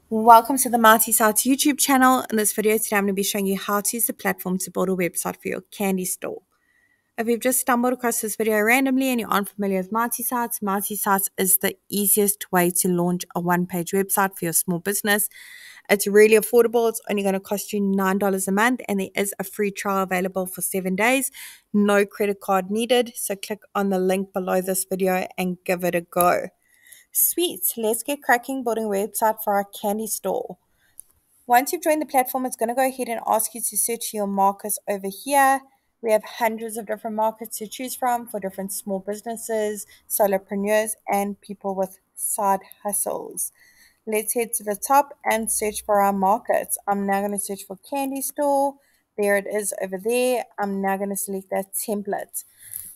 Welcome to the Marty Sites YouTube channel. In this video today, I'm going to be showing you how to use the platform to build a website for your candy store. If you've just stumbled across this video randomly and you aren't familiar with Marty Sites is the easiest way to launch a one-page website for your small business. It's really affordable. It's only going to cost you $9 a month, and there is a free trial available for 7 days. No credit card needed, so click on the link below this video and give it a go. Sweet, let's get cracking building a website for our candy store. Once you've joined the platform, it's going to go ahead and ask you to search your markets over here. We have hundreds of different markets to choose from for different small businesses, solopreneurs, and people with side hustles. Let's head to the top and search for our markets. I'm now going to search for candy store. There it is over there. I'm now going to select that template.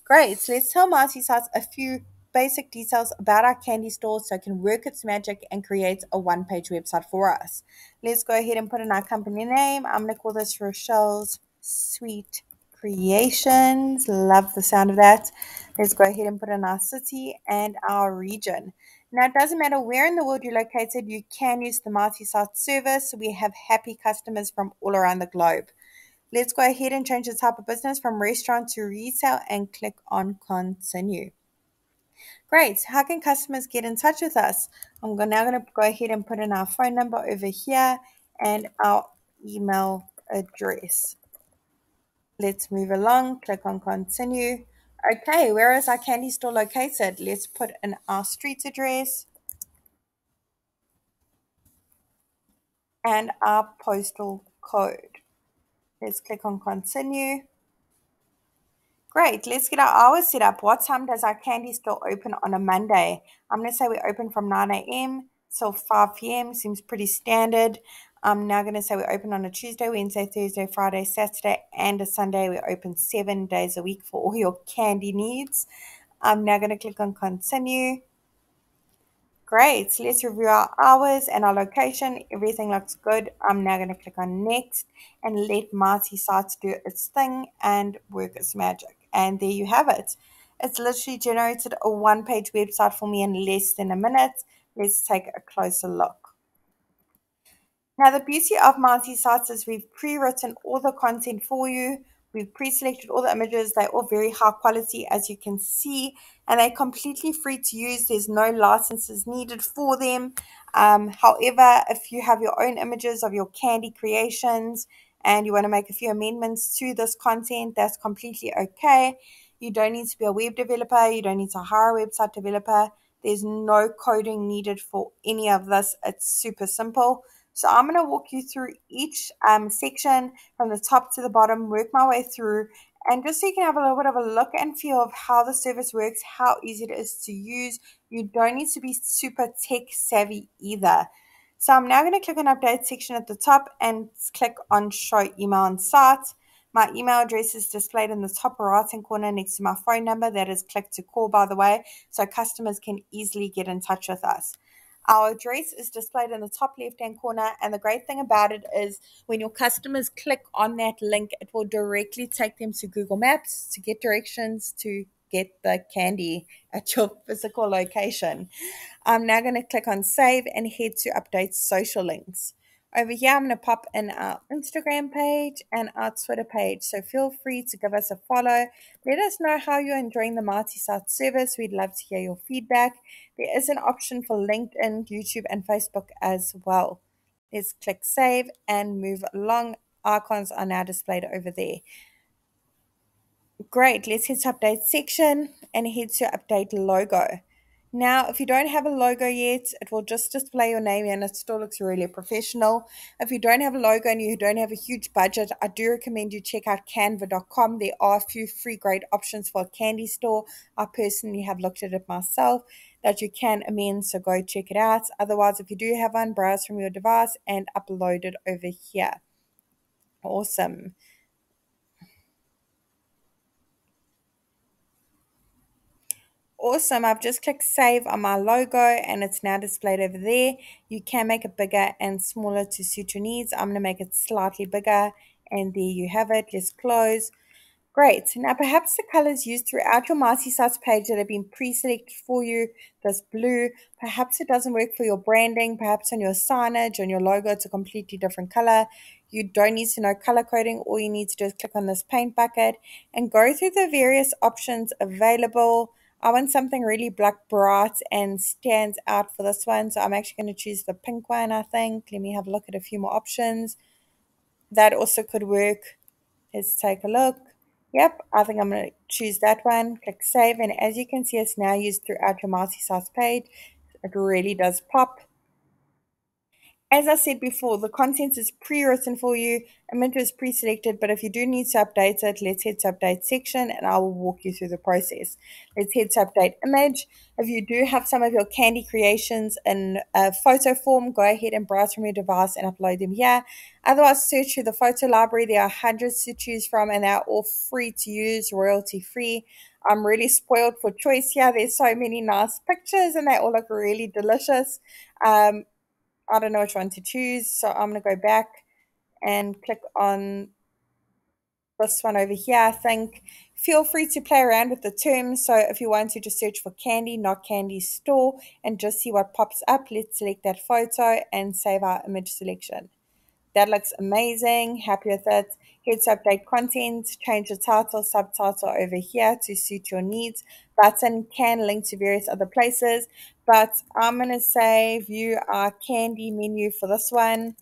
Great. So let's tell Marty Sites a few basic details about our candy store so it can work its magic and create a one-page website for us. Let's go ahead and put in our company name. I'm going to call this Rochelle's Sweet Creations. Love the sound of that. Let's go ahead and put in our city and our region. Now, it doesn't matter where in the world you're located, you can use the Marty Sites service. We have happy customers from all around the globe. Let's go ahead and change the type of business from restaurant to retail and click on continue. Great. How can customers get in touch with us? Now going to go ahead and put in our phone number over here and our email address. Let's move along. Click on continue. Okay, where is our candy store located? Let's put in our street address and our postal code. Let's click on continue. Great, let's get our hours set up. What time does our candy store open on a Monday? I'm going to say we open from 9 a.m. till 5 p.m. Seems pretty standard. I'm now going to say we open on a Tuesday, Wednesday, Thursday, Friday, Saturday, and a Sunday. We open 7 days a week for all your candy needs. I'm now going to click on continue. Great, so let's review our hours and our location. Everything looks good. I'm now going to click on next and let Marty Sites do its thing and work its magic. And there you have it. It's literally generated a one-page website for me in less than a minute. Let's take a closer look. Now, the beauty of Marty Sites is we've pre-written all the content for you. We've pre-selected all the images. They're all very high quality, as you can see, and they're completely free to use. There's no licenses needed for them. However, if you have your own images of your candy creations and you want to make a few amendments to this content, that's completely okay. You don't need to be a web developer. You don't need to hire a website developer. There's no coding needed for any of this. It's super simple. So I'm going to walk you through each section from the top to the bottom, work my way through, and just so you can have a little bit of a look and feel of how the service works, how easy it is to use. You don't need to be super tech savvy either. So I'm now going to click on update section at the top and click on show email and site. My email address is displayed in the top right hand corner next to my phone number. That is click to call, by the way, so customers can easily get in touch with us. Our address is displayed in the top left-hand corner, and the great thing about it is when your customers click on that link, it will directly take them to Google Maps to get directions to get the candy at your physical location. I'm now going to click on save and head to update social links. Over here, I'm going to pop in our Instagram page and our Twitter page. So feel free to give us a follow. Let us know how you're enjoying the Marty Sites service. We'd love to hear your feedback. There is an option for LinkedIn, YouTube, and Facebook as well. Let's click save and move along. Icons are now displayed over there. Great. Let's hit to update section and head to update logo. Now, if you don't have a logo yet, it will just display your name and it still looks really professional. If you don't have a logo and you don't have a huge budget, I do recommend you check out canva.com. There are a few free great options for a candy store. I personally have looked at it myself that you can amend, so go check it out. Otherwise, if you do have one, browse from your device and upload it over here. Awesome. Awesome. I've just clicked save on my logo and it's now displayed over there. You can make it bigger and smaller to suit your needs. I'm going to make it slightly bigger and there you have it. Let's close. Great. Now, perhaps the colors used throughout your multi-sites page that have been pre-selected for you, this blue, perhaps it doesn't work for your branding, perhaps on your signage, on your logo, it's a completely different color. You don't need to know color coding. All you need to do is click on this paint bucket and go through the various options available. I want something really black bright and stands out for this one, so I'm actually going to choose the pink one, I think. Let me have a look at a few more options. That also could work. Let's take a look. Yep, I think I'm going to choose that one. Click save, and as you can see, it's now used throughout your multi-size page. It really does pop. As I said before, the content is pre-written for you. Image is pre-selected, but if you do need to update it, let's head to update section and I will walk you through the process. Let's head to update image. If you do have some of your candy creations in a photo form, go ahead and browse from your device and upload them here. Otherwise, search through the photo library. There are hundreds to choose from and they're all free to use, royalty free. I'm really spoiled for choice here. There's so many nice pictures and they all look really delicious. I don't know which one to choose, so I'm going to go back and click on this one over here, I think. Feel free to play around with the terms, so if you want to just search for candy, not candy store, and just see what pops up, let's select that photo and save our image selection. That looks amazing. Happy with it. Head to update content, change the title, subtitle over here to suit your needs. Button can link to various other places, but I'm going to say view our candy menu for this one.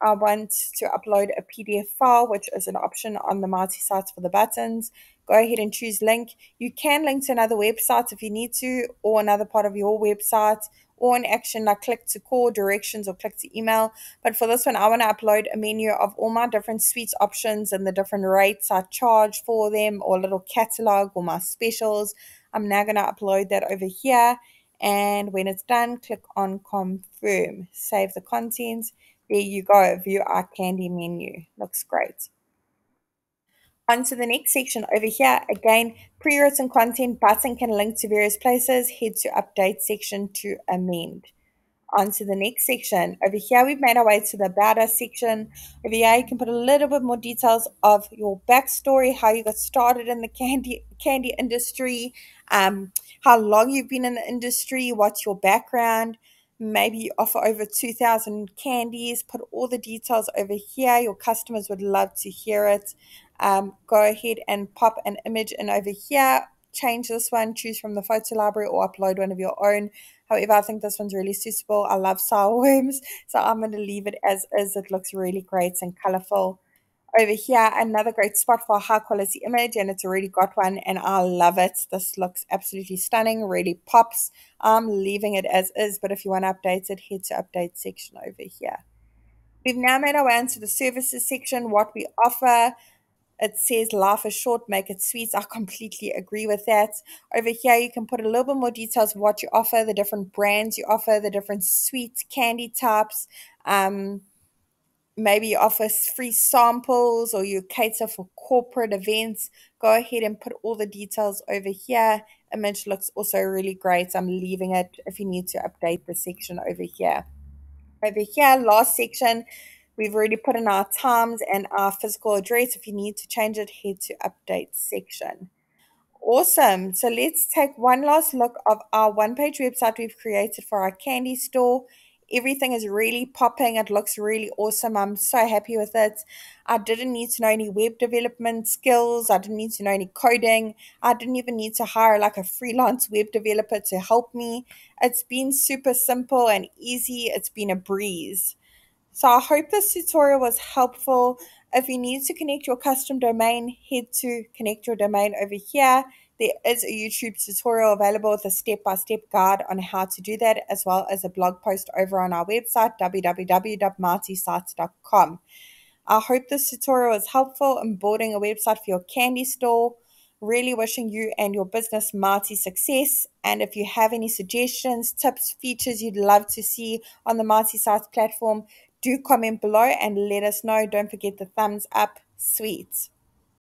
I want to upload a PDF file, which is an option on the multi-sites for the buttons. Go ahead and choose link. You can link to another website if you need to, or another part of your website, or an action like click to call, directions, or click to email. But for this one, I want to upload a menu of all my different sweets options and the different rates I charge for them, or a little catalog or my specials. I'm now going to upload that over here. And when it's done, click on confirm. Save the contents. There you go. View our candy menu. Looks great. On to the next section over here. Again, pre-written content button can link to various places. Head to update section to amend. On to the next section. Over here, we've made our way to the About Us section. Over here, you can put a little bit more details of your backstory, how you got started in the candy industry, how long you've been in the industry, what's your background. Maybe you offer over 2,000 candies. Put all the details over here. Your customers would love to hear it. Go ahead and pop an image in over here. Change this one, choose from the photo library or upload one of your own. However, I think this one's really suitable. I love sour worms, so I'm going to leave it as is. It looks really great and colorful. Over here, another great spot for a high quality image, and it's already got one, and I love it. This looks absolutely stunning, really pops. I'm leaving it as is, but if you want to update it, head to update section over here. We've now made our way into the services section, what we offer. It says life is short, make it sweet. I completely agree with that. Over here, you can put a little bit more details of what you offer, the different brands you offer, the different sweet candy types. Maybe you offer free samples or you cater for corporate events. Go ahead and put all the details over here. Image looks also really great. I'm leaving it if you need to update the section over here. Over here, last section, we've already put in our times and our physical address. If you need to change it, head to update section. Awesome. So let's take one last look of our one-page website we've created for our candy store. Everything is really popping. It looks really awesome. I'm so happy with it. I didn't need to know any web development skills. I didn't need to know any coding. I didn't even need to hire like a freelance web developer to help me. It's been super simple and easy. It's been a breeze. So I hope this tutorial was helpful. If you need to connect your custom domain, head to connect your domain over here. There is a YouTube tutorial available with a step-by-step guide on how to do that, as well as a blog post over on our website, www.multisites.com. I hope this tutorial was helpful in building a website for your candy store. Really wishing you and your business mighty success. And if you have any suggestions, tips, features you'd love to see on the multi-sites platform, do comment below and let us know. Don't forget the thumbs up. Sweet.